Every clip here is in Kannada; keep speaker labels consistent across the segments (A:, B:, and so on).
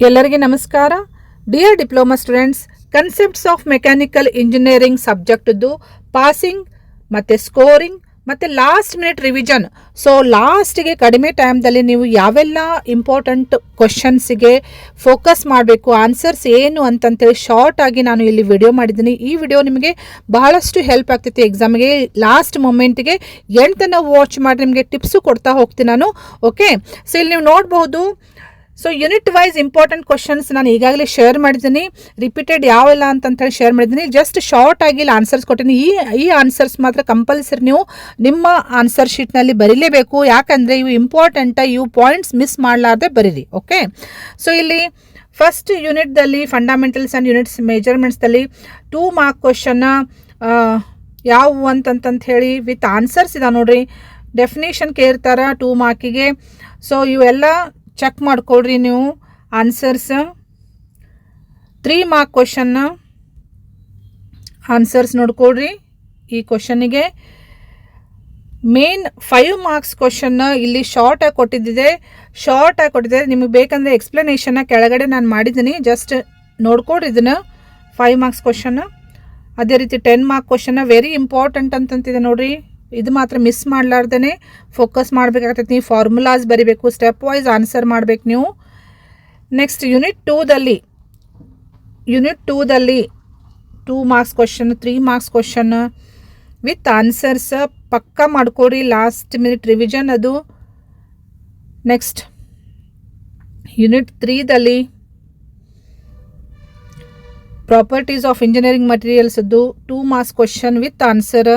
A: ಎಲ್ಲರಿಗೆ ನಮಸ್ಕಾರ. Dear diploma students, concepts of mechanical engineering ಸಬ್ಜೆಕ್ಟ್ದು ಪಾಸಿಂಗ್ ಮತ್ತು ಸ್ಕೋರಿಂಗ್ ಮತ್ತು ಲಾಸ್ಟ್ ಮಿನಿಟ್ ರಿವಿಷನ್. ಸೊ ಲಾಸ್ಟಿಗೆ ಕಡಿಮೆ ಟೈಮ್ದಲ್ಲಿ ನೀವು ಯಾವೆಲ್ಲ ಇಂಪಾರ್ಟೆಂಟ್ ಕ್ವಶನ್ಸಿಗೆ ಫೋಕಸ್ ಮಾಡಬೇಕು, ಆನ್ಸರ್ಸ್ ಏನು ಅಂತಂತೇಳಿ ಶಾರ್ಟ್ ಆಗಿ ನಾನು ಇಲ್ಲಿ ವಿಡಿಯೋ ಮಾಡಿದ್ದೀನಿ. ಈ ವಿಡಿಯೋ ನಿಮಗೆ ಬಹಳಷ್ಟು ಹೆಲ್ಪ್ ಆಗ್ತೈತಿ ಎಕ್ಸಾಮ್ಗೆ. ಲಾಸ್ಟ್ ಮೊಮೆಂಟ್ಗೆ ಎಂಡ್ ತನಕ ವಾಚ್ ಮಾಡಿ ನಿಮಗೆ ಟಿಪ್ಸು ಕೊಡ್ತಾ ಹೋಗ್ತೀನಿ ನಾನು. ಓಕೆ, ಸೊ ಇಲ್ಲಿ ನೀವು ನೋಡ್ಬೋದು. So unit wise important questions ನಾನು ಈಗಾಗಲೇ ಶೇರ್ ಮಾಡಿದ್ದೀನಿ. ರಿಪೀಟೆಡ್ ಯಾವೆಲ್ಲ ಅಂತಂತೇಳಿ ಶೇರ್ ಮಾಡಿದ್ದೀನಿ. ಜಸ್ಟ್ ಶಾರ್ಟ್ ಆಗಿ ಇಲ್ಲಿ ಆನ್ಸರ್ಸ್ ಕೊಟ್ಟಿದ್ದೀನಿ. ಈ ಆನ್ಸರ್ಸ್ ಮಾತ್ರ ಕಂಪಲ್ಸರಿ ನೀವು ನಿಮ್ಮ ಆನ್ಸರ್ ಶೀಟ್ನಲ್ಲಿ ಬರೀಲೇಬೇಕು. ಯಾಕಂದರೆ ಇವು ಇಂಪಾರ್ಟೆಂಟ, ಇವು ಪಾಯಿಂಟ್ಸ್ ಮಿಸ್ ಮಾಡಲಾರ್ದೆ ಬರೀರಿ. ಓಕೆ, ಸೊ ಇಲ್ಲಿ ಫಸ್ಟ್ ಯೂನಿಟ್ದಲ್ಲಿ ಫಂಡಮೆಂಟಲ್ಸ್ ಆ್ಯಂಡ್ ಯೂನಿಟ್ಸ್ ಮೆಜರ್ಮೆಂಟ್ಸ್ದಲ್ಲಿ 2 ಮಾರ್ಕ್ ಕ್ವಶನ್ನ ಯಾವುವು ಅಂತಂತ ಹೇಳಿ ವಿತ್ ಆನ್ಸರ್ಸ್ ಇದಾವೆ ನೋಡ್ರಿ. ಡೆಫಿನೇಷನ್ ಕೇಳ್ತಾರೆ 2 ಮಾರ್ಕಿಗೆ. ಸೊ ಇವೆಲ್ಲ ಚೆಕ್ ಮಾಡ್ಕೊಳ್ರಿ ನೀವು ಆನ್ಸರ್ಸ್. 3 ಮಾರ್ಕ್ ಕ್ವಶನ್ನ ಆನ್ಸರ್ಸ್ ನೋಡ್ಕೊಳ್ರಿ ಈ ಕ್ವಶನ್ನಿಗೆ. ಮೇನ್ 5 ಮಾರ್ಕ್ಸ್ ಕ್ವಶನ್ನ ಇಲ್ಲಿ ಶಾರ್ಟಾಗಿ ಕೊಟ್ಟಿದ್ದಿದೆ. ನಿಮಗೆ ಬೇಕಂದರೆ ಎಕ್ಸ್ಪ್ಲನೇಷನ್ನ ಕೆಳಗಡೆ ನಾನು ಮಾಡಿದ್ದೀನಿ, ಜಸ್ಟ್ ನೋಡ್ಕೊಡ್ರಿ ಇದನ್ನು. 5 ಮಾರ್ಕ್ಸ್ ಕ್ವಶನ್ನ. ಅದೇ ರೀತಿ 10 ಮಾರ್ಕ್ ಕ್ವಶನ್ನ ವೆರಿ ಇಂಪಾರ್ಟೆಂಟ್ ಅಂತಂತಿದೆ ನೋಡ್ರಿ. ಇದು ಮಾತ್ರ ಮಿಸ್ ಮಾಡಲಾರ್ದೇ ಫೋಕಸ್ ಮಾಡಬೇಕಾಗ್ತೈತಿ. ನೀವು ಫಾರ್ಮುಲಾಸ್ ಬರೀಬೇಕು, ಸ್ಟೆಪ್ ವೈಸ್ ಆನ್ಸರ್ ಮಾಡಬೇಕು ನೀವು. ನೆಕ್ಸ್ಟ್ ಯೂನಿಟ್ ಟೂದಲ್ಲಿ 2 marks question, 3 marks question with answers ಪಕ್ಕಾ ಮಾಡ್ಕೊಡ್ರಿ. ಲಾಸ್ಟ್ ಮಿನಿಟ್ ರಿವಿಷನ್ ಅದು. ನೆಕ್ಸ್ಟ್ ಯೂನಿಟ್ 3ದಲ್ಲಿ ಪ್ರಾಪರ್ಟೀಸ್ ಆಫ್ ಇಂಜಿನಿಯರಿಂಗ್ ಮಟೀರಿಯಲ್ಸ್ ಅದು 2 marks question with answer.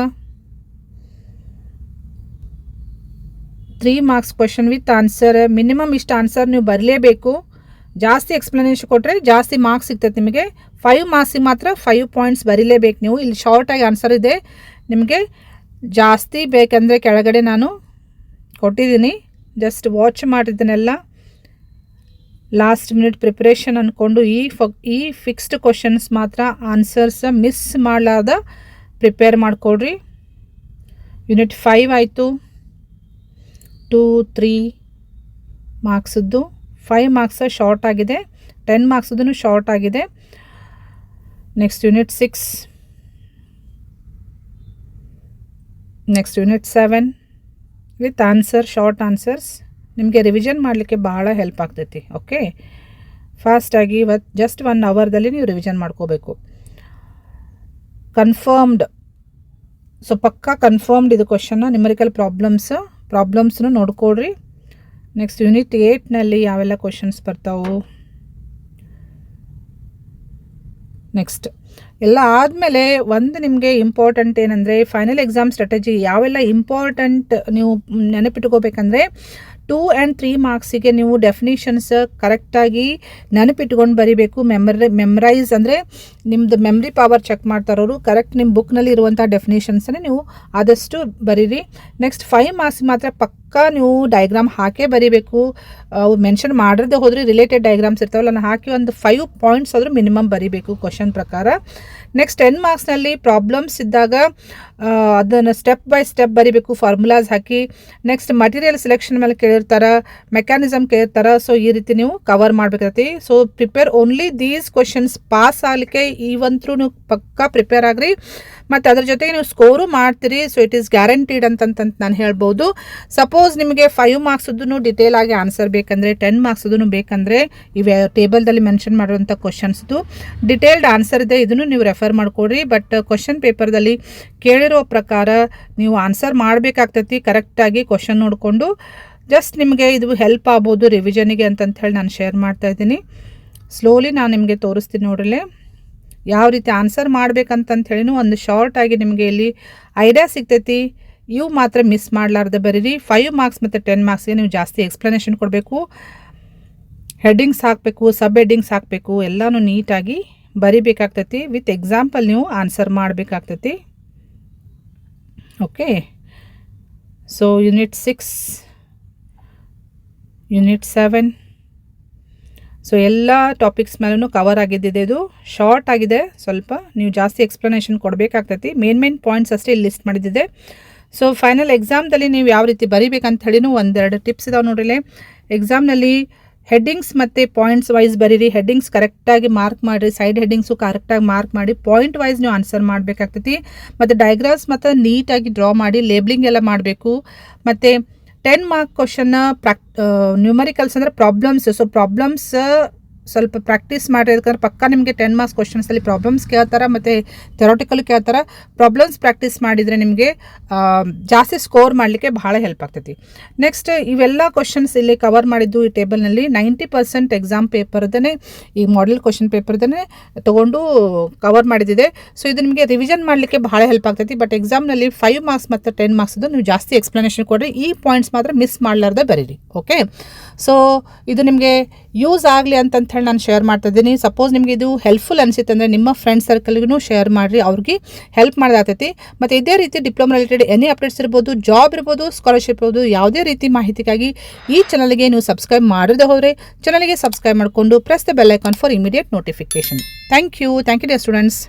A: 3 marks question with answer. Minimum ಇಷ್ಟು ಆನ್ಸರ್ ನೀವು ಬರಲೇಬೇಕು. ಜಾಸ್ತಿ ಎಕ್ಸ್ಪ್ಲನೇಷನ್ ಕೊಟ್ಟರೆ ಜಾಸ್ತಿ ಮಾರ್ಕ್ಸ್ ಸಿಗ್ತೈತೆ ನಿಮಗೆ. 5 ಮಾರ್ಕ್ಸಿಗೆ ಮಾತ್ರ 5 ಪಾಯಿಂಟ್ಸ್ ಬರೀಲೇಬೇಕು ನೀವು. ಇಲ್ಲಿ ಶಾರ್ಟಾಗಿ ಆನ್ಸರ್ ಇದೆ, ನಿಮಗೆ ಜಾಸ್ತಿ ಬೇಕಂದರೆ ಕೆಳಗಡೆ ನಾನು ಕೊಟ್ಟಿದ್ದೀನಿ, ಜಸ್ಟ್ ವಾಚ್ ಮಾಡಿದ್ದನ್ನೆಲ್ಲ. ಲಾಸ್ಟ್ ಮಿನಿಟ್ ಪ್ರಿಪ್ರೇಷನ್ ಅಂದ್ಕೊಂಡು ಈ ಫಿಕ್ಸ್ಡ್ ಕ್ವಶನ್ಸ್ ಮಾತ್ರ ಆನ್ಸರ್ಸ್ ಮಿಸ್ ಮಾಡಲಾರ್ದ ಪ್ರಿಪೇರ್ ಮಾಡಿಕೊಡ್ರಿ. ಯೂನಿಟ್ 5 ಆಯಿತು. 2, 3 ಮಾರ್ಕ್ಸದ್ದು 5 ಮಾರ್ಕ್ಸ್ ಶಾರ್ಟ್ ಆಗಿದೆ. 10 ಮಾರ್ಕ್ಸದ್ದು ಶಾರ್ಟ್ ಆಗಿದೆ. Next unit 6, next unit 7 with answer, short answers. ನಿಮಗೆ ರಿವಿಷನ್ ಮಾಡಲಿಕ್ಕೆ ಬಹಳ ಹೆಲ್ಪ್ ಆಗ್ತೈತಿ. ಓಕೆ, ಫಾಸ್ಟಾಗಿ ಜಸ್ಟ್ 1 ಅವರ್ದಲ್ಲಿ ನೀವು ರಿವಿಷನ್ ಮಾಡ್ಕೋಬೇಕು. ಕನ್ಫರ್ಮ್ಡ್, ಸೊ ಪಕ್ಕಾ ಕನ್ಫರ್ಮ್ಡ್ ಇದು ಕ್ವಶನ್ನ. ನ್ಯೂಮರಿಕಲ್ ಪ್ರಾಬ್ಲಮ್ಸ್ನು ನೋಡ್ಕೊಡ್ರಿ. ನೆಕ್ಸ್ಟ್ ಯೂನಿಟ್ 8ನಲ್ಲಿ ಯಾವೆಲ್ಲ ಕ್ವಶನ್ಸ್ ಬರ್ತಾವೆ. ನೆಕ್ಸ್ಟ್ ಎಲ್ಲ ಆದಮೇಲೆ ಒಂದು ನಿಮಗೆ ಇಂಪಾರ್ಟೆಂಟ್ ಏನಂದರೆ ಫೈನಲ್ ಎಕ್ಸಾಮ್ ಸ್ಟ್ರಾಟಜಿ. ಯಾವೆಲ್ಲ ಇಂಪಾರ್ಟೆಂಟ್ ನೀವು ನೆನಪಿಟ್ಕೋಬೇಕಂದ್ರೆ 2 and 3 ಮಾರ್ಕ್ಸಿಗೆ ನೀವು ಡೆಫಿನೇಷನ್ಸ್ ಕರೆಕ್ಟಾಗಿ ನೆನಪಿಟ್ಕೊಂಡು ಬರೀಬೇಕು. ಮೆಮರೈಸ್ ಅಂದರೆ ನಿಮ್ಮದು ಮೆಮ್ರಿ ಪವರ್ ಚೆಕ್ ಮಾಡ್ತಾರೋರು ಕರೆಕ್ಟ್ ನಿಮ್ಮ ಬುಕ್ನಲ್ಲಿ ಇರುವಂಥ ಡೆಫಿನೇಷನ್ಸನ್ನೇ ನೀವು ಆದಷ್ಟು ಬರೀರಿ. ನೆಕ್ಸ್ಟ್ 5 ಮಾರ್ಕ್ಸ್ ಮಾತ್ರ ಪಕ್ಕಾ ನೀವು ಡಯಾಗ್ರಾಮ್ ಹಾಕೇ ಬರೀಬೇಕು. ಅವ್ರು ಮೆನ್ಷನ್ ಮಾಡಿರದೆ ಹೋದರೆ ರಿಲೇಟೆಡ್ ಡಯಾಗ್ರಾಮ್ಸ್ ಇರ್ತಾವಲ್ಲ, ನಾನು ಹಾಕಿ ಒಂದು 5 ಪಾಯಿಂಟ್ಸ್ ಆದರೂ ಮಿನಿಮಮ್ ಬರೀಬೇಕು ಕ್ವಶನ್ ಪ್ರಕಾರ. ನೆಕ್ಸ್ಟ್ 10 ಮಾರ್ಕ್ಸ್ನಲ್ಲಿ ಪ್ರಾಬ್ಲಮ್ಸ್ ಇದ್ದಾಗ ಅದನ್ನು ಸ್ಟೆಪ್ ಬೈ ಸ್ಟೆಪ್ ಬರೀಬೇಕು, ಫಾರ್ಮುಲಾಸ್ ಹಾಕಿ. ನೆಕ್ಸ್ಟ್ ಮಟೀರಿಯಲ್ ಸೆಲೆಕ್ಷನ್ ಮೇಲೆ ಕೇಳಿರ್ತಾರೆ, ಮೆಕ್ಯಾನಿಸಮ್ ಕೇಳಿರ್ತಾರೆ. ಸೊ ಈ ರೀತಿ ನೀವು ಕವರ್ ಮಾಡಬೇಕಾಗತ್ತೆ. So prepare only these questions. Pass ಆಗಲಿಕ್ಕೆ ಇವಂತರೂ ನೀವು ಪಕ್ಕಾ ಪ್ರಿಪೇರ್ ಆಗ್ರಿ. ಮತ್ತು ಅದ್ರ ಜೊತೆಗೆ ನೀವು ಸ್ಕೋರು ಮಾಡ್ತೀರಿ. ಸೊ ಇಟ್ ಈಸ್ ಗ್ಯಾರಂಟೀಡ್ ಅಂತಂತ ನಾನು ಹೇಳ್ಬೋದು. ಸಪೋಸ್ ನಿಮಗೆ 5 ಮಾರ್ಕ್ಸದ್ದು ಡಿಟೇಲ್ ಆಗಿ ಆನ್ಸರ್ ಬೇಕಂದರೆ, 10 ಮಾರ್ಕ್ಸದ್ದು ಬೇಕಂದರೆ ಇವೆ ಟೇಬಲ್ದಲ್ಲಿ ಮೆನ್ಷನ್ ಮಾಡಿರುವಂಥ ಕ್ವಶನ್ಸ್ದು ಡಿಟೇಲ್ಡ್ ಆನ್ಸರ್ ಇದೆ, ಇದನ್ನು ನೀವು ರೆಫರ್ ಮಾಡ್ಕೊಡ್ರಿ. ಬಟ್ ಕ್ವಶನ್ ಪೇಪರ್ದಲ್ಲಿ ಕೇಳಿರೋ ಪ್ರಕಾರ ನೀವು ಆನ್ಸರ್ ಮಾಡಬೇಕಾಗ್ತೈತಿ ಕರೆಕ್ಟಾಗಿ ಕ್ವಶನ್ ನೋಡಿಕೊಂಡು. ಜಸ್ಟ್ ನಿಮಗೆ ಇದು ಹೆಲ್ಪ್ ಆಗ್ಬೋದು ರಿವಿಷನಿಗೆ ಅಂತಂತ ಹೇಳಿ ನಾನು ಶೇರ್ ಮಾಡ್ತಾ ಇದ್ದೀನಿ. ಸ್ಲೋಲಿ ನಾನು ನಿಮಗೆ ತೋರಿಸ್ತೀನಿ ನೋಡ್ರಲ್ಲೇ ಯಾವ ರೀತಿ ಆನ್ಸರ್ ಮಾಡ್ಬೇಕಂತಂತ ಹೇಳಿನೂ ಒಂದು ಶಾರ್ಟಾಗಿ ನಿಮಗೆ ಇಲ್ಲಿ ಐಡಿಯಾ ಸಿಗ್ತೈತಿ. ಇವು ಮಾತ್ರ ಮಿಸ್ ಮಾಡಲಾರ್ದೆ ಬರೀರಿ. 5 ಮಾರ್ಕ್ಸ್ ಮತ್ತು 10 ಮಾರ್ಕ್ಸ್ಗೆ ನೀವು ಜಾಸ್ತಿ ಎಕ್ಸ್ಪ್ಲನೇಷನ್ ಕೊಡಬೇಕು, ಹೆಡ್ಡಿಂಗ್ಸ್ ಹಾಕಬೇಕು, ಸಬ್ ಹೆಡ್ಡಿಂಗ್ಸ್ ಹಾಕಬೇಕು, ಎಲ್ಲನೂ ನೀಟಾಗಿ ಬರಿಬೇಕಾಗ್ತೈತಿ. ವಿತ್ ಎಕ್ಸಾಂಪಲ್ ನೀವು ಆನ್ಸರ್ ಮಾಡಬೇಕಾಗ್ತೈತಿ. Okay, so unit 6, unit 7, so ಎಲ್ಲ ಟಾಪಿಕ್ಸ್ ಮೇಲೂ ಕವರ್ ಆಗಿದ್ದಿದೆ. ಇದು ಶಾರ್ಟ್ ಆಗಿದೆ, ಸ್ವಲ್ಪ ನೀವು ಜಾಸ್ತಿ ಎಕ್ಸ್ಪ್ಲನೇಷನ್ ಕೊಡಬೇಕಾಗ್ತೈತಿ. ಮೇನ್ ಪಾಯಿಂಟ್ಸ್ ಅಷ್ಟೇ ಇಲ್ಲಿ ಲಿಸ್ಟ್ ಮಾಡಿದ್ದಿದೆ. ಸೊ ಫೈನಲ್ ಎಕ್ಸಾಮ್ದಲ್ಲಿ ನೀವು ಯಾವ ರೀತಿ ಬರೀಬೇಕಂತ ಹೇಳಿನೂ ಒಂದೆರಡು ಟಿಪ್ಸ್ ಇದಾವೆ ನೋಡ್ರಿ. ಎಕ್ಸಾಮ್ನಲ್ಲಿ ಹೆಡ್ಡಿಂಗ್ಸ್ ಮತ್ತು ಪಾಯಿಂಟ್ಸ್ ವೈಸ್ ಬರೀರಿ. ಹೆಡ್ಡಿಂಗ್ಸ್ ಕರೆಕ್ಟಾಗಿ ಮಾರ್ಕ್ ಮಾಡಿರಿ, ಸೈಡ್ ಹೆಡ್ಡಿಂಗ್ಸು ಕರೆಕ್ಟಾಗಿ ಮಾರ್ಕ್ ಮಾಡಿ, ಪಾಯಿಂಟ್ ವೈಸ್ ನೀವು ಆನ್ಸರ್ ಮಾಡಬೇಕಾಗ್ತೈತಿ. ಮತ್ತು ಡಯಾಗ್ರಾಮ್ಸ್ ಮತ್ತು ನೀಟಾಗಿ ಡ್ರಾ ಮಾಡಿ, ಲೇಬ್ಲಿಂಗ್ ಎಲ್ಲ ಮಾಡಬೇಕು. ಮತ್ತು 10 ಮಾರ್ಕ್ ಕ್ವಶನ್ನ ನ್ಯೂಮರಿಕಲ್ಸ್ ಅಂದರೆ ಪ್ರಾಬ್ಲಮ್ಸ್. ಸೊ ಪ್ರಾಬ್ಲಮ್ಸ್ ಸ್ವಲ್ಪ ಪ್ರಾಕ್ಟೀಸ್ ಮಾಡಿರಿ, ಯಾಕಂದ್ರೆ ಪಕ್ಕ ನಿಮಗೆ 10 ಮಾರ್ಕ್ಸ್ ಕ್ವಶನ್ಸಲ್ಲಿ ಪ್ರಾಬ್ಲಮ್ಸ್ ಕೇಳ್ತಾರೆ ಮತ್ತು ಥೆರಾಟಿಕಲ್ ಕೇಳ್ತಾರೆ. ಪ್ರಾಬ್ಲಮ್ಸ್ ಪ್ರಾಕ್ಟೀಸ್ ಮಾಡಿದರೆ ನಿಮಗೆ ಜಾಸ್ತಿ ಸ್ಕೋರ್ ಮಾಡಲಿಕ್ಕೆ ಭಾಳ ಹೆಲ್ಪ್ ಆಗ್ತೈತಿ. ನೆಕ್ಸ್ಟ್ ಇವೆಲ್ಲ ಕ್ವಶನ್ಸ್ ಇಲ್ಲಿ ಕವರ್ ಮಾಡಿದ್ದು ಈ ಟೇಬಲ್ನಲ್ಲಿ 90% ಎಕ್ಸಾಮ್ ಪೇಪರ್ದೇ, ಈ ಮಾಡೆಲ್ ಕ್ವಶನ್ ಪೇಪರ್ದೇ ತೊಗೊಂಡು ಕವರ್ ಮಾಡಿದ್ದಿದೆ. ಸೊ ಇದು ನಿಮಗೆ ರಿವಿಷನ್ ಮಾಡಲಿಕ್ಕೆ ಭಾಳ ಹೆಲ್ಪ್ ಆಗ್ತೈತಿ. ಬಟ್ ಎಕ್ಸಾಮ್ನಲ್ಲಿ 5 ಮಾರ್ಕ್ಸ್ ಮತ್ತು 10 ಮಾರ್ಕ್ಸ್ದು ನೀವು ಜಾಸ್ತಿ ಎಕ್ಸ್ಪ್ಲನೇಷನ್ ಕೊಡ್ರಿ. ಈ ಪಾಯಿಂಟ್ಸ್ ಮಾತ್ರ ಮಿಸ್ ಮಾಡಲಾರ್ದೆ ಬರೀರಿ. ಓಕೆ, ಸೊ ಇದು ನಿಮಗೆ ಯೂಸ್ ಆಗಲಿ ಅಂತಂತ ಹೇಳಿ ನಾನು ಶೇರ್ ಮಾಡ್ತಾ ಇದ್ದೀನಿ. ಸಪೋಸ್ ನಿಮಗೆ ಇದು ಹೆಲ್ಪ್ಫುಲ್ ಅನಿಸುತ್ತೆ ಅಂದರೆ ನಿಮ್ಮ ಫ್ರೆಂಡ್ ಸರ್ಕಲ್ಗೂ ಶೇರ್ ಮಾಡಿರಿ, ಅವ್ರಿಗೆ ಹೆಲ್ಪ್ ಮಾಡೋದಾಗ್ತೈತಿ. ಮತ್ತು ಇದೇ ರೀತಿ ಡಿಪ್ಲೊಮಾ ರಿಲೇಟೆಡ್ ಎನಿ ಅಪ್ಡೇಟ್ಸ್ ಇರ್ಬೋದು, ಜಾಬ್ ಇರ್ಬೋದು, ಸ್ಕಾಲರ್ಶಿಪ್ ಇರ್ಬೋದು, ಯಾವುದೇ ರೀತಿ ಮಾಹಿತಿಗಾಗಿ ಈ ಚಾನಲ್ಗೆ ನೀವು ಸಬ್ಸ್ಕ್ರೈಬ್ ಮಾಡದೆ ಹೋದರೆ ಚಾನಲ್ಗೆ ಸಬ್ಸ್ಕ್ರೈಬ್ ಮಾಡಿಕೊಂಡು press the bell icon for immediate notification. Thank you dear students.